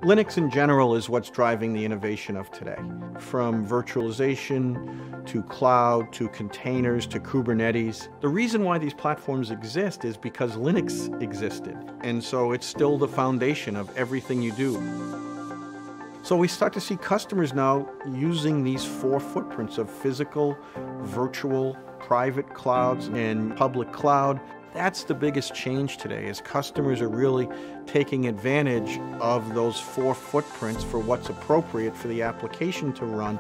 Linux in general is what's driving the innovation of today. From virtualization to cloud to containers to Kubernetes. The reason why these platforms exist is because Linux existed. And so it's still the foundation of everything you do. So we start to see customers now using these four footprints of physical, virtual, private clouds, and public cloud. That's the biggest change today, is customers are really taking advantage of those four footprints for what's appropriate for the application to run,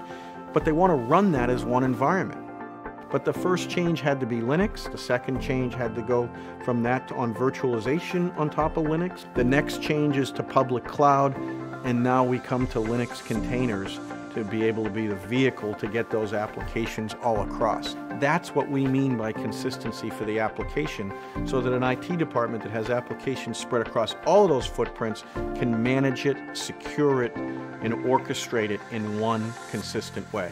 but they want to run that as one environment. But the first change had to be Linux. The second change had to go from that to on virtualization on top of Linux. The next change is to public cloud, and now we come to Linux containers to be able to be the vehicle to get those applications all across. That's what we mean by consistency for the application, so that an IT department that has applications spread across all of those footprints can manage it, secure it, and orchestrate it in one consistent way.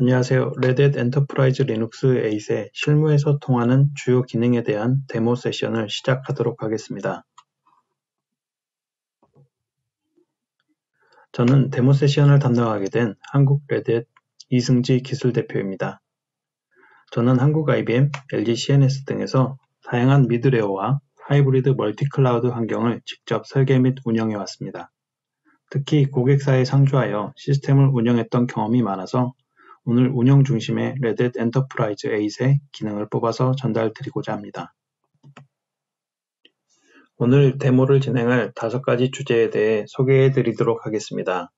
안녕하세요. 레드햇 엔터프라이즈 리눅스 8의 실무에서 통하는 주요 기능에 대한 데모 세션을 시작하도록 하겠습니다. 저는 데모 세션을 담당하게 된 한국 레드햇 이승지 기술대표입니다. 저는 한국 IBM, LG CNS 등에서 다양한 미드웨어와 하이브리드 멀티클라우드 환경을 직접 설계 및 운영해 왔습니다. 특히 고객사에 상주하여 시스템을 운영했던 경험이 많아서 오늘 운영 중심의 레드햇 엔터프라이즈 8의 기능을 뽑아서 전달드리고자 합니다. 오늘 데모를 진행할 5가지 주제에 대해 소개해 드리도록 하겠습니다.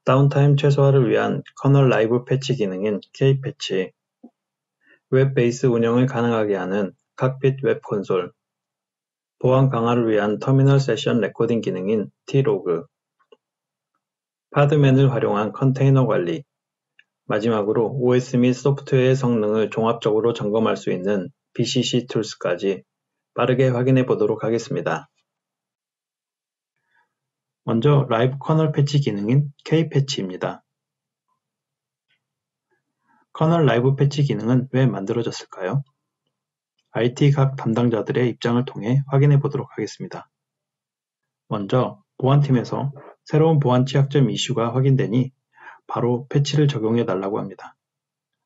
다운타임 최소화를 위한 커널 라이브 패치 기능인 K패치, 웹 베이스 운영을 가능하게 하는 칵핏 웹 콘솔, 보안 강화를 위한 터미널 세션 레코딩 기능인 Trogue, 파드맨을 활용한 컨테이너 관리, 마지막으로 OS 및 소프트웨어의 성능을 종합적으로 점검할 수 있는 BCC 툴스까지 빠르게 확인해 보도록 하겠습니다. 먼저 라이브 커널 패치 기능인 K패치입니다. 커널 라이브 패치 기능은 왜 만들어졌을까요? IT 각 담당자들의 입장을 통해 확인해 보도록 하겠습니다. 먼저 보안팀에서 새로운 보안 취약점 이슈가 확인되니 바로 패치를 적용해 달라고 합니다.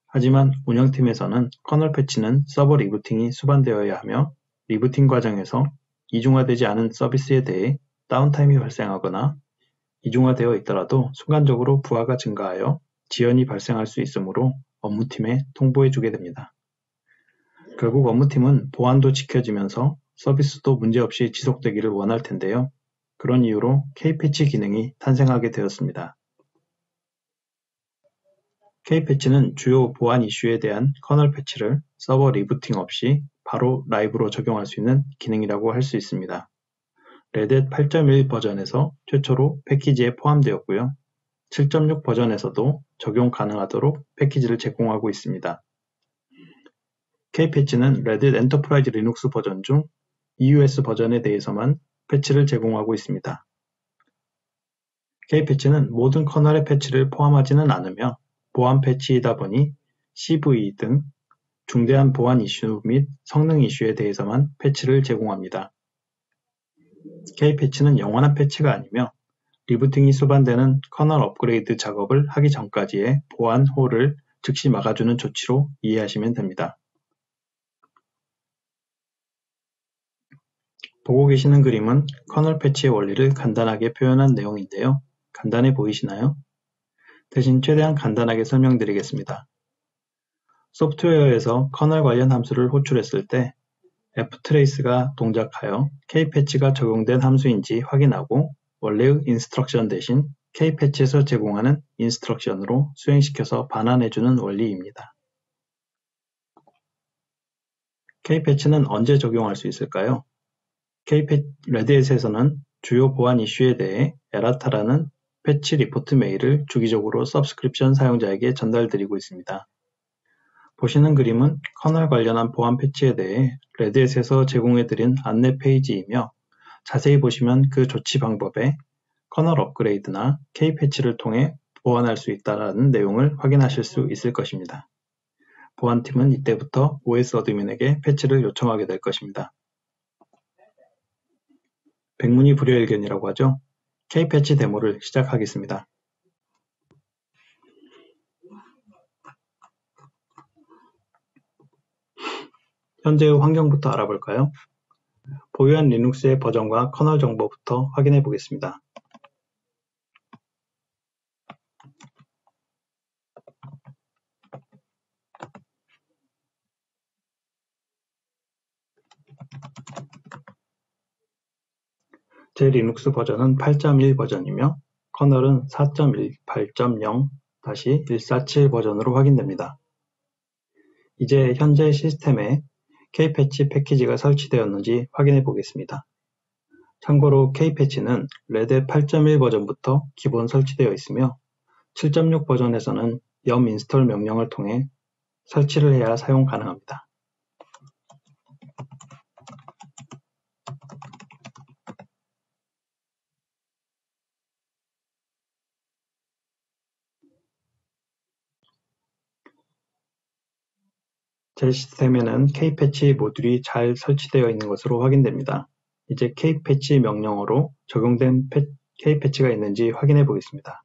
하지만 운영팀에서는 커널 패치는 서버 리부팅이 수반되어야 하며 리부팅 과정에서 이중화되지 않은 서비스에 대해 다운타임이 발생하거나 이중화되어 있더라도 순간적으로 부하가 증가하여 지연이 발생할 수 있으므로 업무팀에 통보해 주게 됩니다. 결국 업무팀은 보안도 지켜지면서 서비스도 문제없이 지속되기를 원할 텐데요. 그런 이유로 K패치 기능이 탄생하게 되었습니다. K패치는 주요 보안 이슈에 대한 커널 패치를 서버 리부팅 없이 바로 라이브로 적용할 수 있는 기능이라고 할 수 있습니다. 레드햇 8.1 버전에서 최초로 패키지에 포함되었고요. 7.6 버전에서도 적용 가능하도록 패키지를 제공하고 있습니다. K패치는 레드햇 엔터프라이즈 리눅스 버전 중 EUS 버전에 대해서만 패치를 제공하고 있습니다. K패치는 모든 커널의 패치를 포함하지는 않으며 보안 패치이다 보니 CV 등 중대한 보안 이슈 및 성능 이슈에 대해서만 패치를 제공합니다. K패치는 영원한 패치가 아니며 리부팅이 수반되는 커널 업그레이드 작업을 하기 전까지의 보안 홀을 즉시 막아주는 조치로 이해하시면 됩니다. 보고 계시는 그림은 커널 패치의 원리를 간단하게 표현한 내용인데요. 간단해 보이시나요? 대신 최대한 간단하게 설명드리겠습니다. 소프트웨어에서 커널 관련 함수를 호출했을 때 ftrace가 동작하여 kpatch가 적용된 함수인지 확인하고 원래의 인스트럭션 대신 kpatch에서 제공하는 인스트럭션으로 수행시켜서 반환해주는 원리입니다. kpatch는 언제 적용할 수 있을까요? 레드햇에서는 주요 보안 이슈에 대해 에라타라는 패치 리포트 메일을 주기적으로 서브스크립션 사용자에게 전달드리고 있습니다. 보시는 그림은 커널 관련한 보안 패치에 대해 레드햇에서 제공해드린 안내 페이지이며 자세히 보시면 그 조치 방법에 커널 업그레이드나 K-패치를 통해 보완할 수 있다는 내용을 확인하실 수 있을 것입니다. 보안팀은 이때부터 OS 어드민에게 패치를 요청하게 될 것입니다. 백문이 불여일견이라고 하죠. K-패치 데모를 시작하겠습니다. 현재의 환경부터 알아볼까요? 보유한 리눅스의 버전과 커널 정보부터 확인해 보겠습니다. 제 리눅스 버전은 8.1 버전이며 커널은 4.18.0-147 버전으로 확인됩니다. 이제 현재 시스템에 K-패치 패키지가 설치되었는지 확인해 보겠습니다. 참고로 K-패치는 레드 8.1 버전부터 기본 설치되어 있으며 7.6 버전에서는 yum 인스톨 명령을 통해 설치를 해야 사용 가능합니다. 제 시스템에는 K-패치 모듈이 잘 설치되어 있는 것으로 확인됩니다. 이제 K-패치 명령어로 적용된 K-패치가 있는지 확인해 보겠습니다.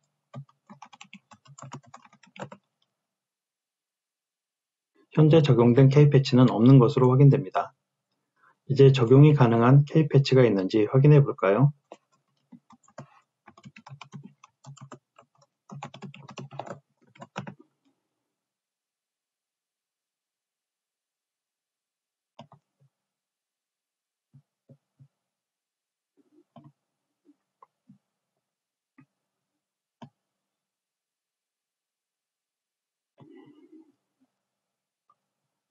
현재 적용된 K-패치는 없는 것으로 확인됩니다. 이제 적용이 가능한 K-패치가 있는지 확인해 볼까요?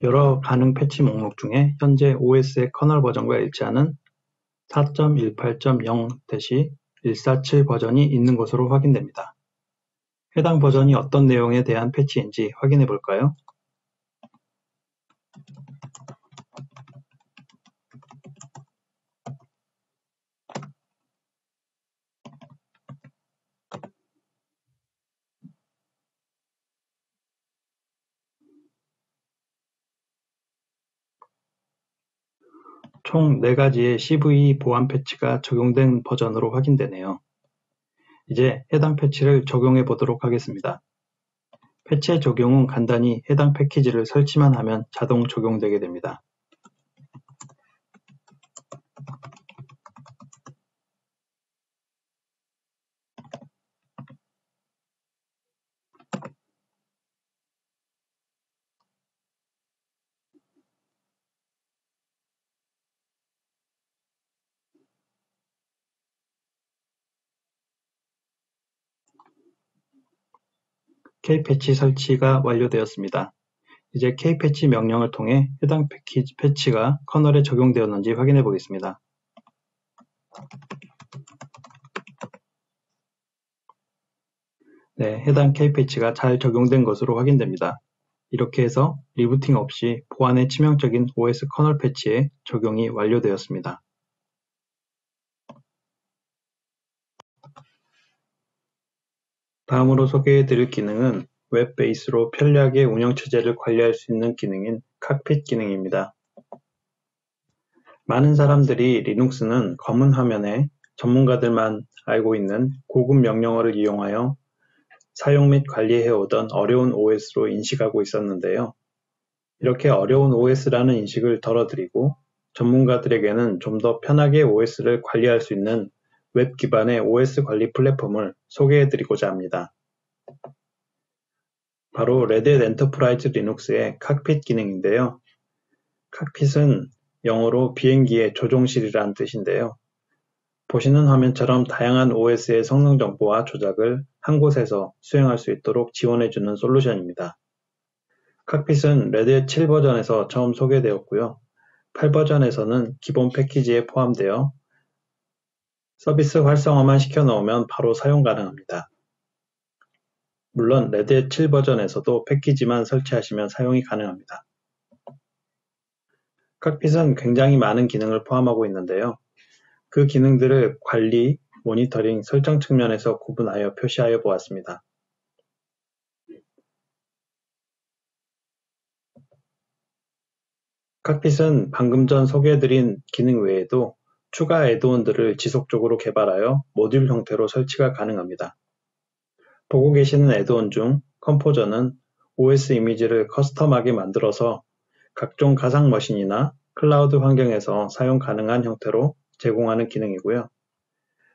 여러 가능 패치 목록 중에 현재 OS의 커널 버전과 일치하는 4.18.0-147 버전이 있는 것으로 확인됩니다. 해당 버전이 어떤 내용에 대한 패치인지 확인해 볼까요? 총 4가지의 CV 보안 패치가 적용된 버전으로 확인되네요. 이제 해당 패치를 적용해 보도록 하겠습니다. 패치의 적용은 간단히 해당 패키지를 설치만 하면 자동 적용되게 됩니다. K-패치 설치가 완료되었습니다. 이제 K-패치 명령을 통해 해당 패치가 커널에 적용되었는지 확인해 보겠습니다. 네, 해당 K-패치가 잘 적용된 것으로 확인됩니다. 이렇게 해서 리부팅 없이 보안에 치명적인 OS 커널 패치의 적용이 완료되었습니다. 다음으로 소개해 드릴 기능은 웹 베이스로 편리하게 운영체제를 관리할 수 있는 기능인 칵핏 기능입니다. 많은 사람들이 리눅스는 검은 화면에 전문가들만 알고 있는 고급 명령어를 이용하여 사용 및 관리해오던 어려운 OS로 인식하고 있었는데요. 이렇게 어려운 OS라는 인식을 덜어드리고 전문가들에게는 좀 더 편하게 OS를 관리할 수 있는 웹 기반의 OS 관리 플랫폼을 소개해드리고자 합니다. 바로 레드햇 엔터프라이즈 리눅스의 칵핏 기능인데요. 칵핏은 영어로 비행기의 조종실이라는 뜻인데요. 보시는 화면처럼 다양한 OS의 성능 정보와 조작을 한 곳에서 수행할 수 있도록 지원해주는 솔루션입니다. 칵핏은 레드햇 7 버전에서 처음 소개되었고요. 8 버전에서는 기본 패키지에 포함되어 서비스 활성화만 시켜놓으면 바로 사용 가능합니다. 물론 레드햇 7 버전에서도 패키지만 설치하시면 사용이 가능합니다. 칵핏은 굉장히 많은 기능을 포함하고 있는데요. 그 기능들을 관리, 모니터링 설정 측면에서 구분하여 표시하여 보았습니다. 칵핏은 방금 전 소개해드린 기능 외에도 추가 애드온들을 지속적으로 개발하여 모듈 형태로 설치가 가능합니다. 보고 계시는 애드온 중 컴포저는 OS 이미지를 커스텀하게 만들어서 각종 가상 머신이나 클라우드 환경에서 사용 가능한 형태로 제공하는 기능이고요.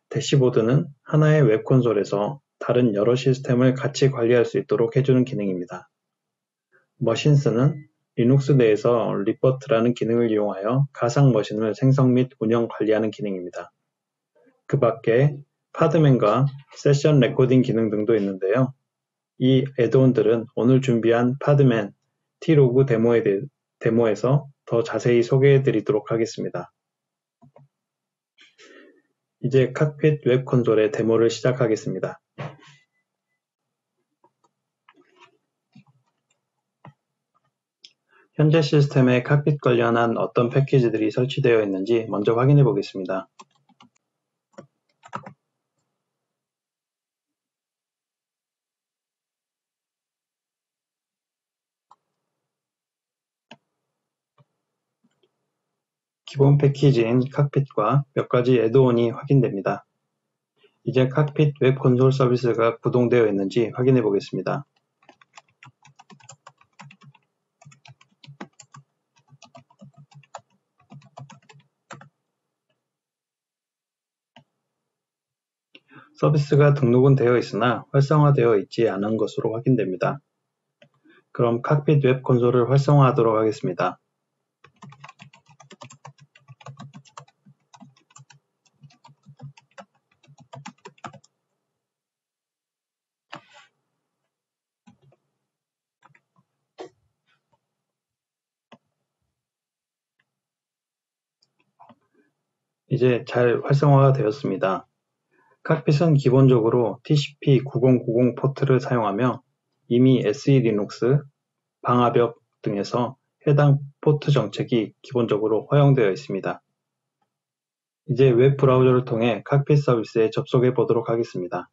대시보드는 하나의 웹 콘솔에서 다른 여러 시스템을 같이 관리할 수 있도록 해주는 기능입니다. 머신스는 리눅스 내에서 리버트라는 기능을 이용하여 가상 머신을 생성 및 운영 관리하는 기능입니다. 그 밖에 파드맨과 세션 레코딩 기능 등도 있는데요. 이 애드온들은 오늘 준비한 파드맨 T-로그 데모에서 더 자세히 소개해 드리도록 하겠습니다. 이제 칵핏 웹 콘솔의 데모를 시작하겠습니다. 현재 시스템에 칵핏 관련한 어떤 패키지들이 설치되어 있는지 먼저 확인해 보겠습니다. 기본 패키지인 칵핏과 몇 가지 애드온이 확인됩니다. 이제 칵핏 웹 콘솔 서비스가 구동되어 있는지 확인해 보겠습니다. 서비스가 등록은 되어 있으나 활성화되어 있지 않은 것으로 확인됩니다. 그럼 칵핏 웹 콘솔을 활성화하도록 하겠습니다. 이제 잘 활성화가 되었습니다. 칵핏은 기본적으로 TCP/9090 포트를 사용하며 이미 SE 리눅스, 방화벽 등에서 해당 포트 정책이 기본적으로 허용되어 있습니다. 이제 웹 브라우저를 통해 칵핏 서비스에 접속해 보도록 하겠습니다.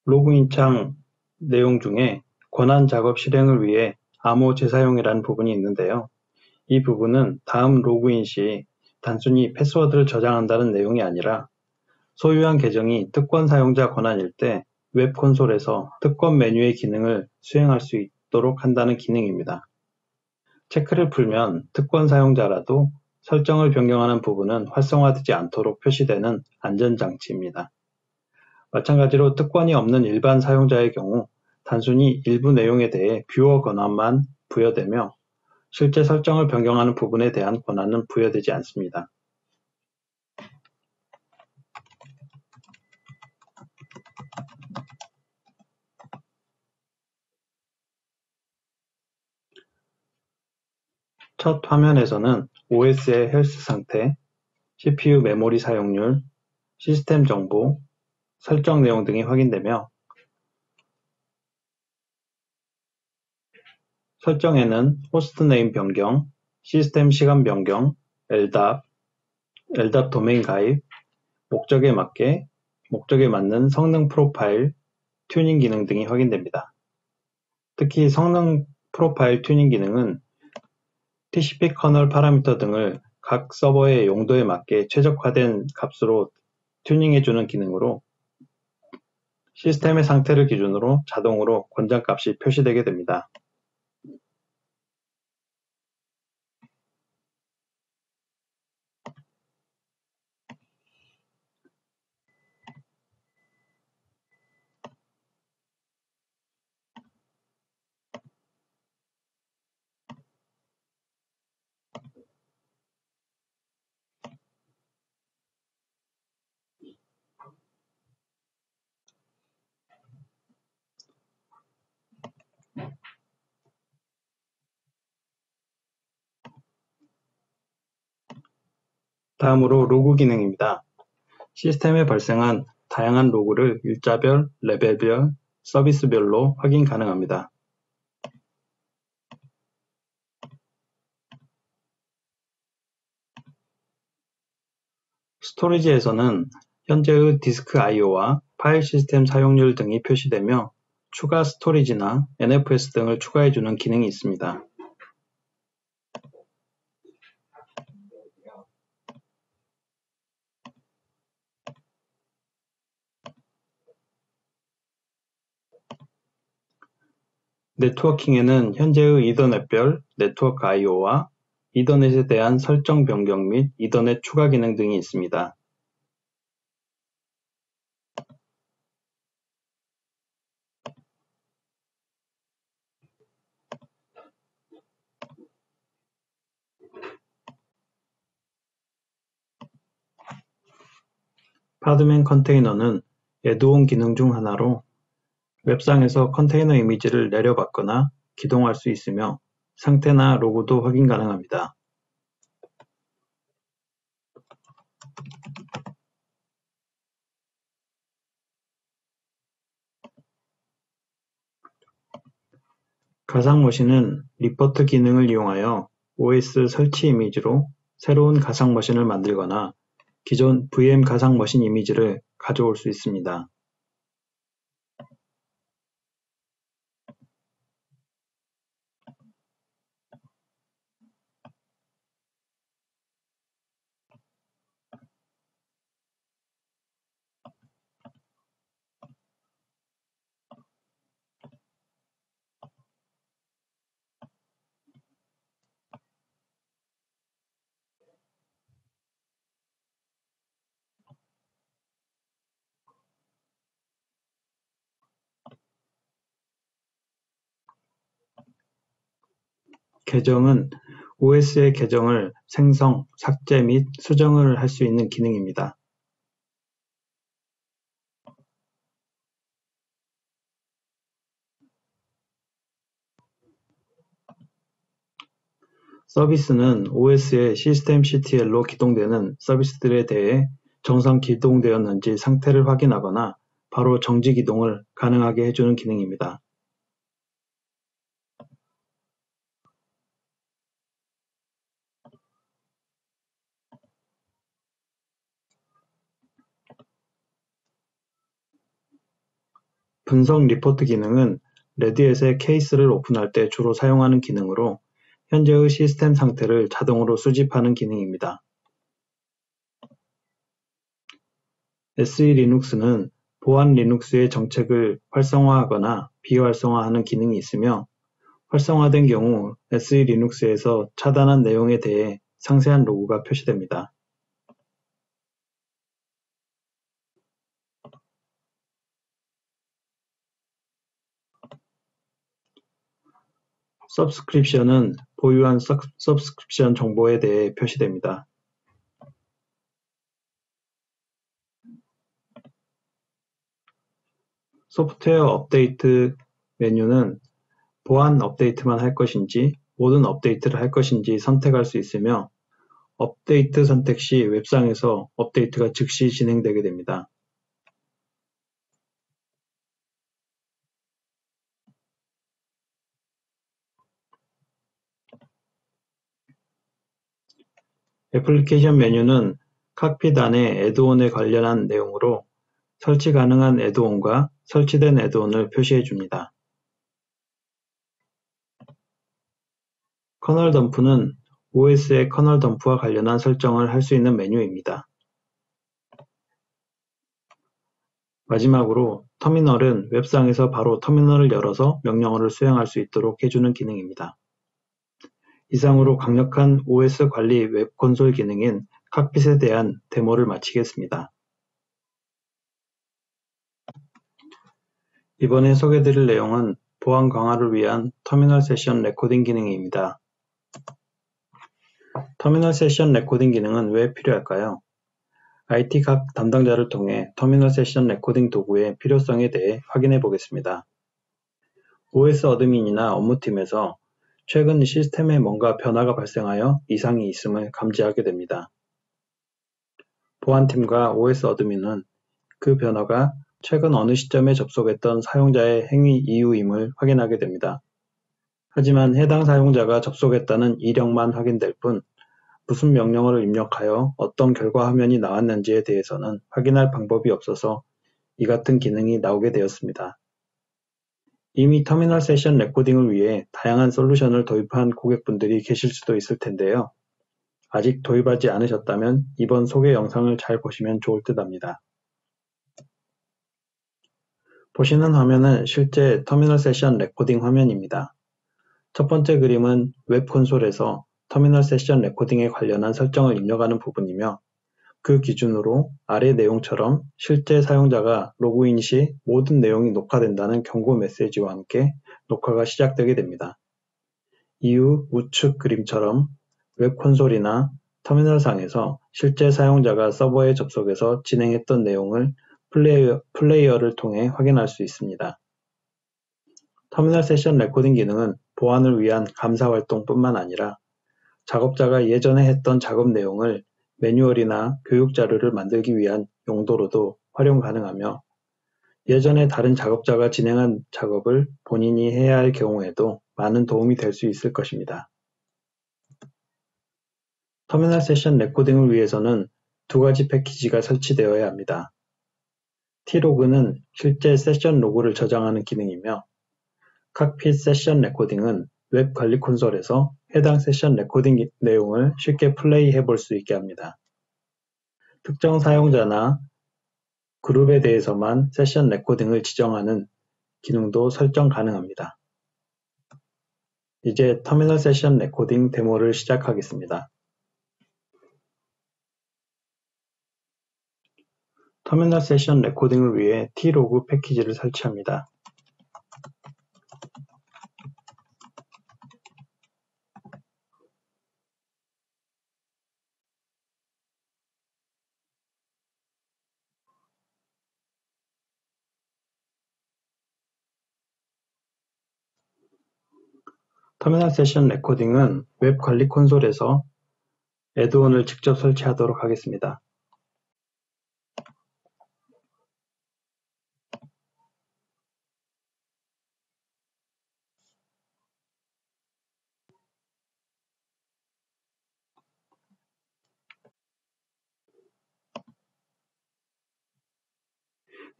로그인 창 내용 중에 권한 작업 실행을 위해 암호 재사용이라는 부분이 있는데요. 이 부분은 다음 로그인 시 단순히 패스워드를 저장한다는 내용이 아니라 소유한 계정이 특권 사용자 권한일 때 웹 콘솔에서 특권 메뉴의 기능을 수행할 수 있도록 한다는 기능입니다. 체크를 풀면 특권 사용자라도 설정을 변경하는 부분은 활성화되지 않도록 표시되는 안전장치입니다. 마찬가지로 특권이 없는 일반 사용자의 경우 단순히 일부 내용에 대해 뷰어 권한만 부여되며 실제 설정을 변경하는 부분에 대한 권한은 부여되지 않습니다. 첫 화면에서는 OS의 헬스 상태, CPU 메모리 사용률, 시스템 정보, 설정 내용 등이 확인되며 설정에는 호스트네임 변경, 시스템 시간 변경, LDAP 도메인 가입, 목적에 맞는 성능 프로파일, 튜닝 기능 등이 확인됩니다. 특히 성능 프로파일 튜닝 기능은 TCP 커널 파라미터 등을 각 서버의 용도에 맞게 최적화된 값으로 튜닝해주는 기능으로 시스템의 상태를 기준으로 자동으로 권장값이 표시되게 됩니다. 다음으로 로그 기능입니다. 시스템에 발생한 다양한 로그를 일자별, 레벨별, 서비스별로 확인 가능합니다. 스토리지에서는 현재의 디스크 I/O와 파일 시스템 사용률 등이 표시되며 추가 스토리지나 NFS 등을 추가해주는 기능이 있습니다. 네트워킹에는 현재의 이더넷별 네트워크 I/O와 이더넷에 대한 설정 변경 및 이더넷 추가 기능 등이 있습니다. 파드맨 컨테이너는 애드온 기능 중 하나로 웹상에서 컨테이너 이미지를 내려받거나 기동할 수 있으며 상태나 로그도 확인 가능합니다. 가상머신은 리포트 기능을 이용하여 OS 설치 이미지로 새로운 가상머신을 만들거나 기존 VM 가상머신 이미지를 가져올 수 있습니다. 계정은 OS의 계정을 생성, 삭제 및 수정을 할 수 있는 기능입니다. 서비스는 OS의 시스템CTL로 기동되는 서비스들에 대해 정상 기동되었는지 상태를 확인하거나 바로 정지 기동을 가능하게 해주는 기능입니다. 분석 리포트 기능은 레디햇의 케이스를 오픈할 때 주로 사용하는 기능으로 현재의 시스템 상태를 자동으로 수집하는 기능입니다. SE 리눅스는 보안 리눅스의 정책을 활성화하거나 비활성화하는 기능이 있으며 활성화된 경우 SE 리눅스에서 차단한 내용에 대해 상세한 로그가 표시됩니다. 서브스크립션은 보유한 서브스크립션 정보에 대해 표시됩니다. 소프트웨어 업데이트 메뉴는 보안 업데이트만 할 것인지 모든 업데이트를 할 것인지 선택할 수 있으며 업데이트 선택 시 웹상에서 업데이트가 즉시 진행되게 됩니다. 애플리케이션 메뉴는 칵핏 안의 애드온에 관련한 내용으로 설치 가능한 애드온과 설치된 애드온을 표시해 줍니다. 커널 덤프는 OS의 커널 덤프와 관련한 설정을 할 수 있는 메뉴입니다. 마지막으로 터미널은 웹상에서 바로 터미널을 열어서 명령어를 수행할 수 있도록 해주는 기능입니다. 이상으로 강력한 OS 관리 웹 콘솔 기능인 칵핏에 대한 데모를 마치겠습니다. 이번에 소개드릴 내용은 보안 강화를 위한 터미널 세션 레코딩 기능입니다. 터미널 세션 레코딩 기능은 왜 필요할까요? IT 각 담당자를 통해 터미널 세션 레코딩 도구의 필요성에 대해 확인해 보겠습니다. OS 어드민이나 업무팀에서 최근 시스템에 뭔가 변화가 발생하여 이상이 있음을 감지하게 됩니다. 보안팀과 OS 어드민은 그 변화가 최근 어느 시점에 접속했던 사용자의 행위 이유임을 확인하게 됩니다. 하지만 해당 사용자가 접속했다는 이력만 확인될 뿐 무슨 명령어를 입력하여 어떤 결과 화면이 나왔는지에 대해서는 확인할 방법이 없어서 이 같은 기능이 나오게 되었습니다. 이미 터미널 세션 레코딩을 위해 다양한 솔루션을 도입한 고객분들이 계실 수도 있을 텐데요. 아직 도입하지 않으셨다면 이번 소개 영상을 잘 보시면 좋을 듯합니다. 보시는 화면은 실제 터미널 세션 레코딩 화면입니다. 첫 번째 그림은 웹 콘솔에서 터미널 세션 레코딩에 관련한 설정을 입력하는 부분이며 그 기준으로 아래 내용처럼 실제 사용자가 로그인 시 모든 내용이 녹화된다는 경고 메시지와 함께 녹화가 시작되게 됩니다. 이후 우측 그림처럼 웹 콘솔이나 터미널상에서 실제 사용자가 서버에 접속해서 진행했던 내용을 플레이어를 통해 확인할 수 있습니다. 터미널 세션 레코딩 기능은 보안을 위한 감사 활동뿐만 아니라 작업자가 예전에 했던 작업 내용을 매뉴얼이나 교육 자료를 만들기 위한 용도로도 활용 가능하며 예전에 다른 작업자가 진행한 작업을 본인이 해야 할 경우에도 많은 도움이 될 수 있을 것입니다. 터미널 세션 레코딩을 위해서는 두 가지 패키지가 설치되어야 합니다. Tro그는 실제 세션 로그를 저장하는 기능이며 칵핏 세션 레코딩은 웹 관리 콘솔에서 해당 세션 레코딩 내용을 쉽게 플레이해 볼 수 있게 합니다. 특정 사용자나 그룹에 대해서만 세션 레코딩을 지정하는 기능도 설정 가능합니다. 이제 터미널 세션 레코딩 데모를 시작하겠습니다. 터미널 세션 레코딩을 위해 Trogue 패키지를 설치합니다. 터미널 세션 레코딩은 웹 관리 콘솔에서 애드온을 직접 설치하도록 하겠습니다.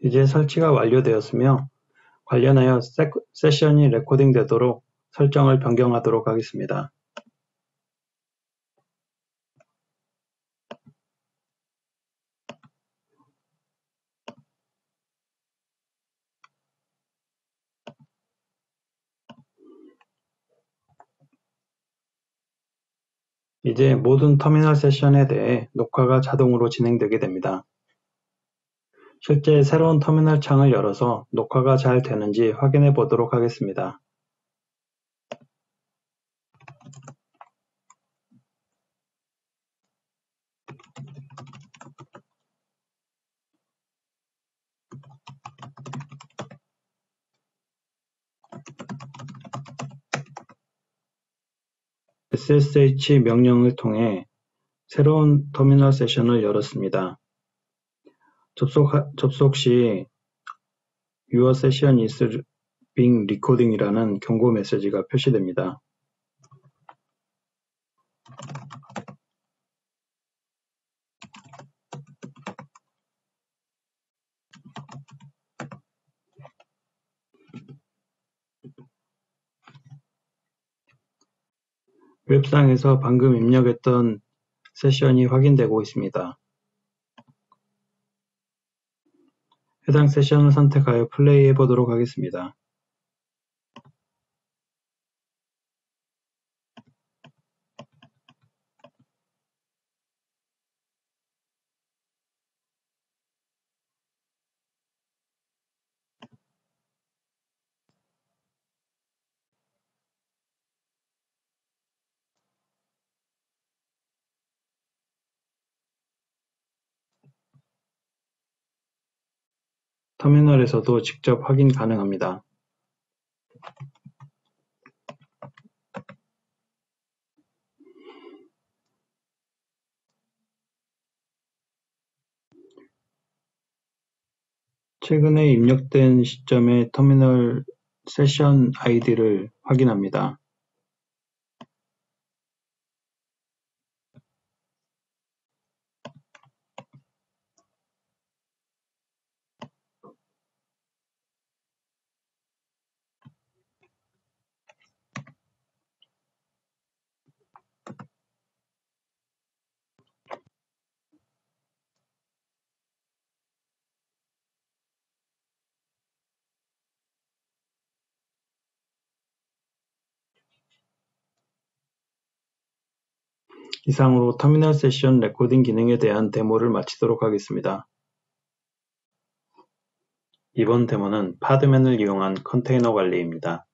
이제 설치가 완료되었으며 관련하여 세션이 레코딩되도록 설정을 변경하도록 하겠습니다. 이제 모든 터미널 세션에 대해 녹화가 자동으로 진행되게 됩니다. 실제 새로운 터미널 창을 열어서 녹화가 잘 되는지 확인해 보도록 하겠습니다. SSH 명령을 통해 새로운 터미널 세션을 열었습니다. 접속 시 Your session is being recording이라는 경고 메시지가 표시됩니다. 웹상에서 방금 입력했던 세션이 확인되고 있습니다. 해당 세션을 선택하여 플레이해 보도록 하겠습니다. 터미널에서도 직접 확인 가능합니다. 최근에 입력된 시점의 터미널 세션 아이디를 확인합니다. 이상으로 터미널 세션 레코딩 기능에 대한 데모를 마치도록 하겠습니다. 이번 데모는 파드맨을 이용한 컨테이너 관리입니다.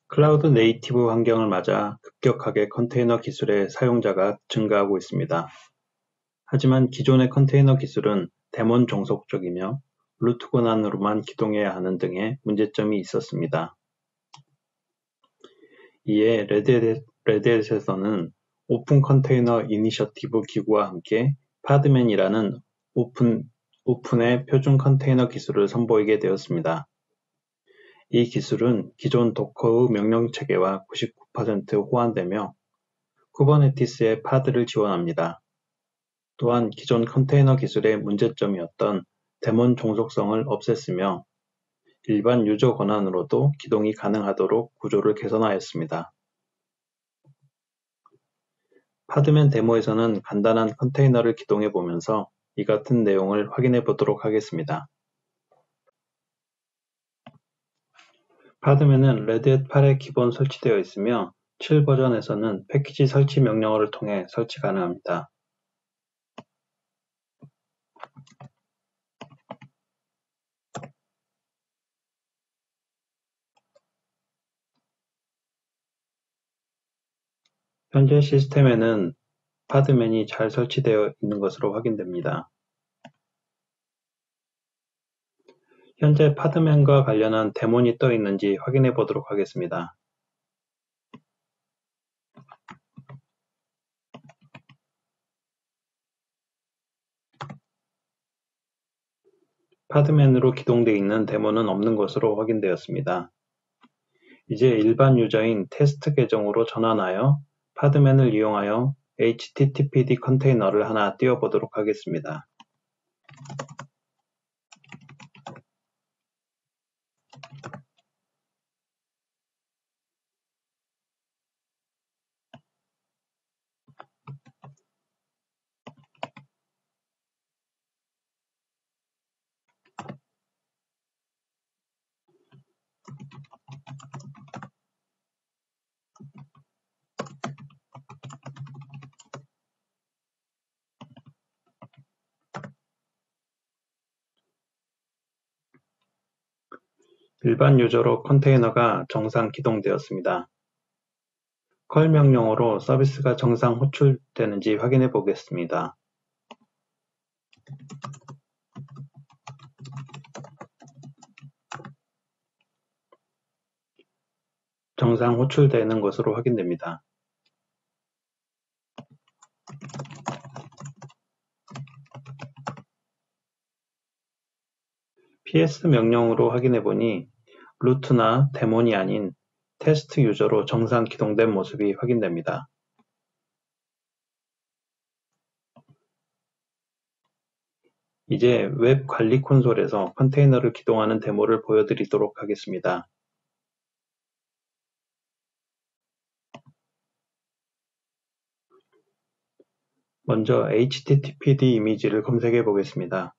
클라우드 네이티브 환경을 맞아 급격하게 컨테이너 기술의 사용자가 증가하고 있습니다. 하지만 기존의 컨테이너 기술은 데몬 종속적이며 루트 권한으로만 기동해야 하는 등의 문제점이 있었습니다. 이에 레드햇에서는 오픈 컨테이너 이니셔티브 기구와 함께 파드맨이라는 오픈의 표준 컨테이너 기술을 선보이게 되었습니다. 이 기술은 기존 도커의 명령체계와 99% 호환되며 쿠버네티스의 파드를 지원합니다. 또한 기존 컨테이너 기술의 문제점이었던 데몬 종속성을 없앴으며 일반 유저 권한으로도 기동이 가능하도록 구조를 개선하였습니다. 파드맨 데모에서는 간단한 컨테이너를 기동해 보면서 이 같은 내용을 확인해 보도록 하겠습니다. 파드맨은 레드햇 8에 기본 설치되어 있으며 7 버전에서는 패키지 설치 명령어를 통해 설치 가능합니다. 현재 시스템에는 파드맨이 잘 설치되어 있는 것으로 확인됩니다. 현재 파드맨과 관련한 데몬이 떠 있는지 확인해 보도록 하겠습니다. 파드맨으로 기동되어 있는 데몬은 없는 것으로 확인되었습니다. 이제 일반 유저인 테스트 계정으로 전환하여 파드맨을 이용하여 httpd 컨테이너를 하나 띄워보도록 하겠습니다. 일반 유저로 컨테이너가 정상 기동되었습니다. 컬 명령어로 서비스가 정상 호출되는지 확인해 보겠습니다. 정상 호출되는 것으로 확인됩니다. ps 명령으로 확인해 보니 루트나 데몬이 아닌 테스트 유저로 정상 기동된 모습이 확인됩니다. 이제 웹 관리 콘솔에서 컨테이너를 기동하는 데모를 보여드리도록 하겠습니다. 먼저 httpd 이미지를 검색해 보겠습니다.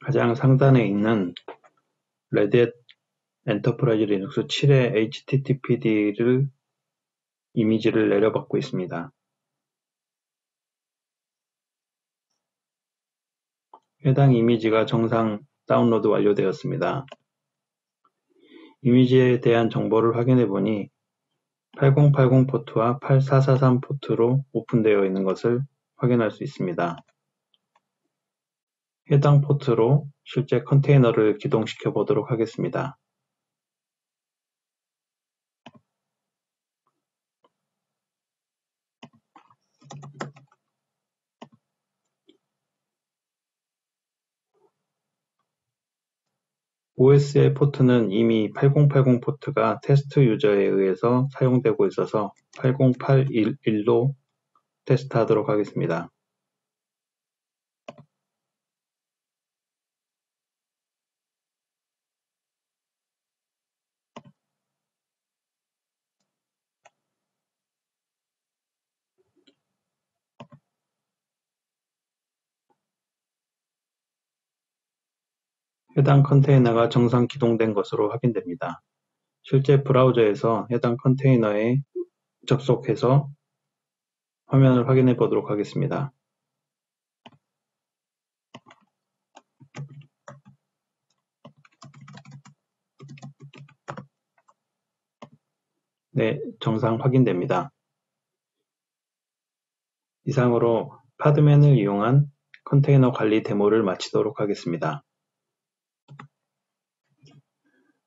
가장 상단에 있는 레드햇 엔터프라이즈 리눅스 7의 httpd 이미지를 내려받고 있습니다. 해당 이미지가 정상 다운로드 완료되었습니다. 이미지에 대한 정보를 확인해 보니 8080 포트와 8443 포트로 오픈되어 있는 것을 확인할 수 있습니다. 해당 포트로 실제 컨테이너를 기동시켜 보도록 하겠습니다. OS의 포트는 이미 8080 포트가 테스트 유저에 의해서 사용되고 있어서 8081로 테스트하도록 하겠습니다. 해당 컨테이너가 정상 기동된 것으로 확인됩니다. 실제 브라우저에서 해당 컨테이너에 접속해서 화면을 확인해 보도록 하겠습니다. 네, 정상 확인됩니다. 이상으로 파드맨을 이용한 컨테이너 관리 데모를 마치도록 하겠습니다.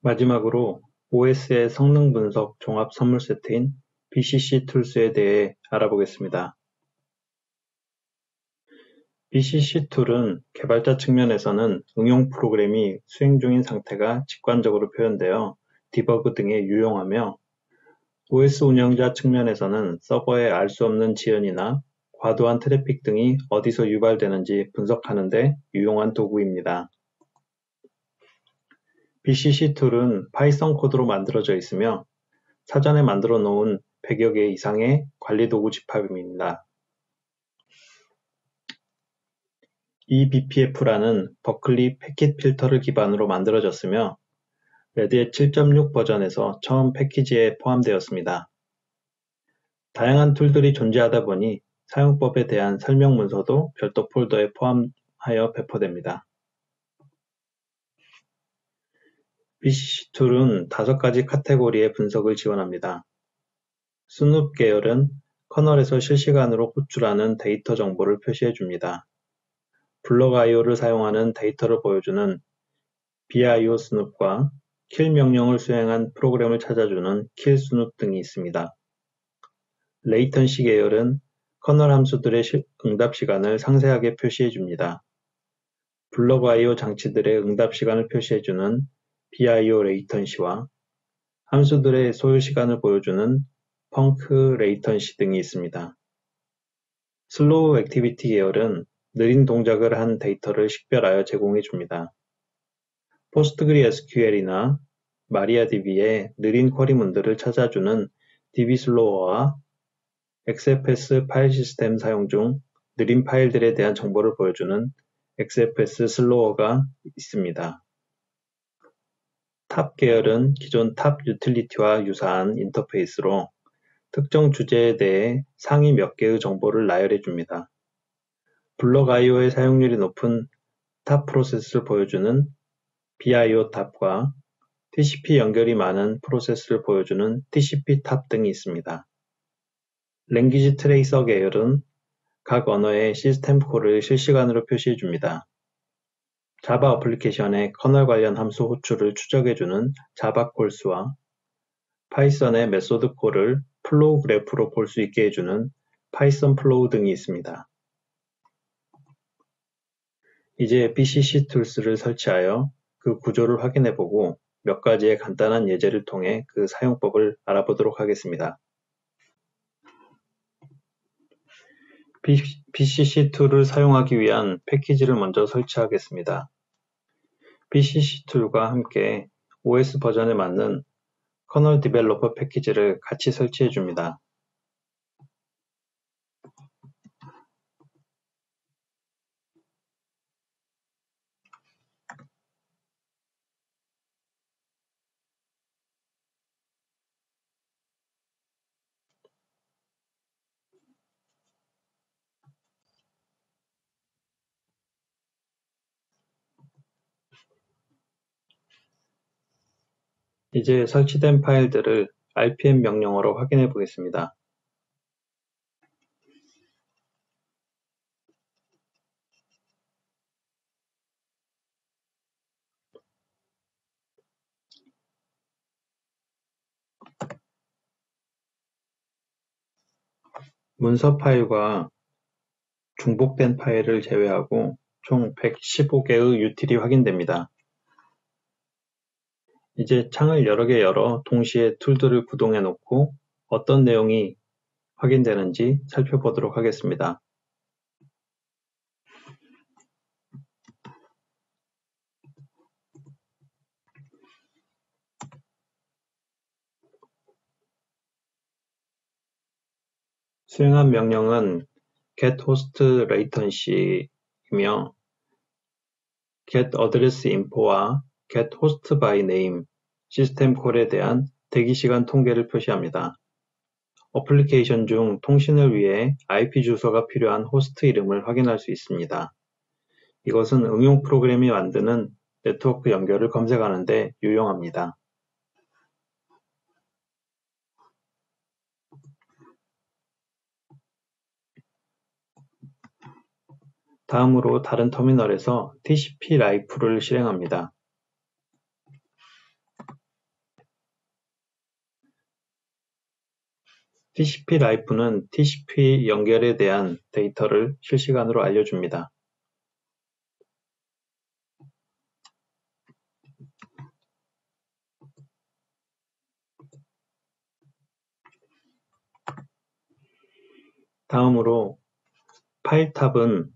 마지막으로 OS의 성능 분석 종합 선물 세트인 BCC 툴스에 대해 알아보겠습니다. BCC 툴은 개발자 측면에서는 응용 프로그램이 수행 중인 상태가 직관적으로 표현되어 디버그 등에 유용하며 OS 운영자 측면에서는 서버에 알 수 없는 지연이나 과도한 트래픽 등이 어디서 유발되는지 분석하는 데 유용한 도구입니다. BCC 툴은 파이썬 코드로 만들어져 있으며 사전에 만들어 놓은 100여 개 이상의 관리 도구 집합입니다. eBPF라는 버클리 패킷 필터를 기반으로 만들어졌으며 레드햇 7.6 버전에서 처음 패키지에 포함되었습니다. 다양한 툴들이 존재하다 보니 사용법에 대한 설명 문서도 별도 폴더에 포함하여 배포됩니다. BCC 툴은 5가지 카테고리의 분석을 지원합니다. 스눕 계열은 커널에서 실시간으로 호출하는 데이터 정보를 표시해 줍니다. 블럭 IO를 사용하는 데이터를 보여주는 BIO 스눕과 킬 명령을 수행한 프로그램을 찾아주는 킬 스눕 등이 있습니다. 레이턴시 계열은 커널 함수들의 응답 시간을 상세하게 표시해 줍니다. 블럭 IO 장치들의 응답 시간을 표시해주는 BIO 레이턴시와 함수들의 소요 시간을 보여주는 펑크 레이턴시 등이 있습니다. 슬로우 액티비티 계열은 느린 동작을 한 데이터를 식별하여 제공해 줍니다. PostgreSQL이나 MariaDB의 느린 쿼리문들을 찾아주는 db슬로워와 XFS 파일 시스템 사용 중 느린 파일들에 대한 정보를 보여주는 XFS 슬로워가 있습니다. 탑 계열은 기존 탑 유틸리티와 유사한 인터페이스로 특정 주제에 대해 상위 몇 개의 정보를 나열해 줍니다. 블럭 IO의 사용률이 높은 탑 프로세스를 보여주는 BIO 탑과 TCP 연결이 많은 프로세스를 보여주는 TCP 탑 등이 있습니다. 랭귀지 트레이서 계열은 각 언어의 시스템 콜을 실시간으로 표시해 줍니다. 자바 어플리케이션의 커널 관련 함수 호출을 추적해주는 자바 콜스와 파이썬의 메소드 콜을 플로우 그래프로 볼 수 있게 해주는 파이썬 플로우 등이 있습니다. 이제 BCC 툴스를 설치하여 그 구조를 확인해보고 몇 가지의 간단한 예제를 통해 그 사용법을 알아보도록 하겠습니다. BCC 툴을 사용하기 위한 패키지를 먼저 설치하겠습니다. BCC 툴과 함께 OS 버전에 맞는 커널 디벨로퍼 패키지를 같이 설치해 줍니다. 이제 설치된 파일들을 rpm 명령어로 확인해 보겠습니다. 문서 파일과 중복된 파일을 제외하고 총 115개의 util이 확인됩니다. 이제 창을 여러 개 열어 동시에 툴들을 구동해 놓고 어떤 내용이 확인되는지 살펴보도록 하겠습니다. 수행한 명령은 getHostLatency이며 getAddressInfo와 getHostByName 시스템 콜에 대한 대기시간 통계를 표시합니다. 어플리케이션 중 통신을 위해 IP 주소가 필요한 호스트 이름을 확인할 수 있습니다. 이것은 응용 프로그램이 만드는 네트워크 연결을 검색하는 데 유용합니다. 다음으로 다른 터미널에서 TCP/RIP를 실행합니다. TCP/RIP는 TCP 연결에 대한 데이터를 실시간으로 알려줍니다. 다음으로 파일 탑은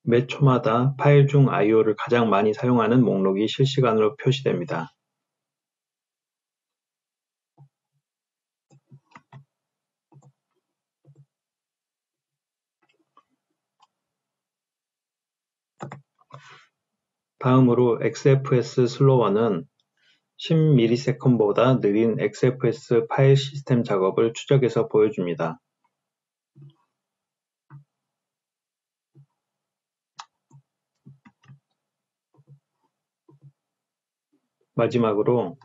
매 초마다 파일 중 IO를 가장 많이 사용하는 목록이 실시간으로 표시됩니다. 다음으로 XFS 슬로워는 10ms보다 느린 XFS 파일 시스템 작업을 추적해서 보여줍니다. 마지막으로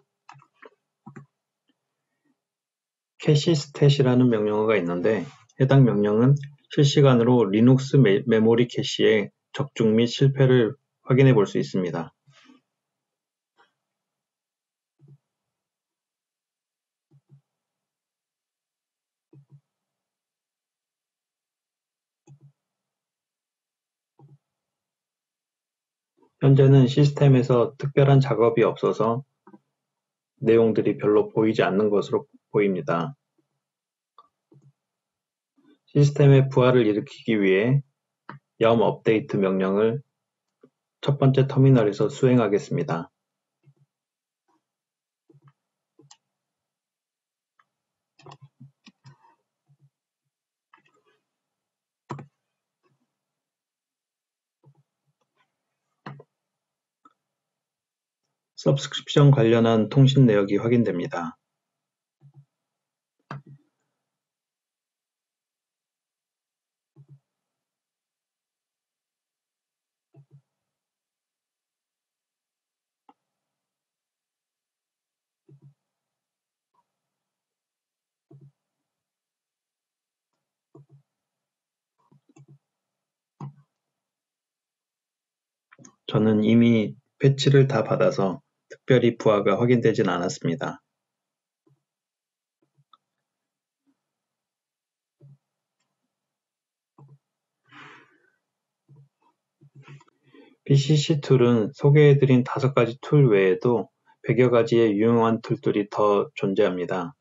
캐시스탯이라는 명령어가 있는데 해당 명령은 실시간으로 리눅스 메모리 캐시의 적중 및 실패를 확인해 볼 수 있습니다. 현재는 시스템에서 특별한 작업이 없어서 내용들이 별로 보이지 않는 것으로 보입니다. 시스템의 부하를 일으키기 위해 yum update 명령을 첫 번째 터미널에서 수행하겠습니다. 서브스크립션 관련한 통신 내역이 확인됩니다. 저는 이미 패치를 다 받아서 특별히 부하가 확인되진 않았습니다. PCC 툴은 소개해드린 5가지 툴 외에도 100여 가지의 유용한 툴들이 더 존재합니다.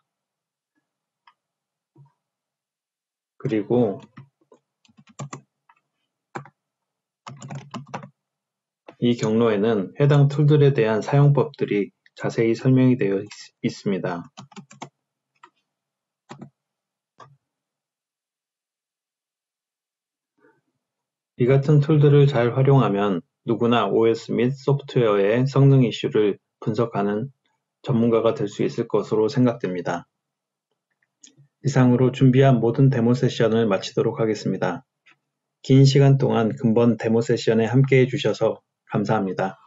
그리고 이 경로에는 해당 툴들에 대한 사용법들이 자세히 설명이 되어 있습니다. 이 같은 툴들을 잘 활용하면 누구나 OS 및 소프트웨어의 성능 이슈를 분석하는 전문가가 될 수 있을 것으로 생각됩니다. 이상으로 준비한 모든 데모 세션을 마치도록 하겠습니다. 긴 시간 동안 근본 데모 세션에 함께해 주셔서 감사합니다.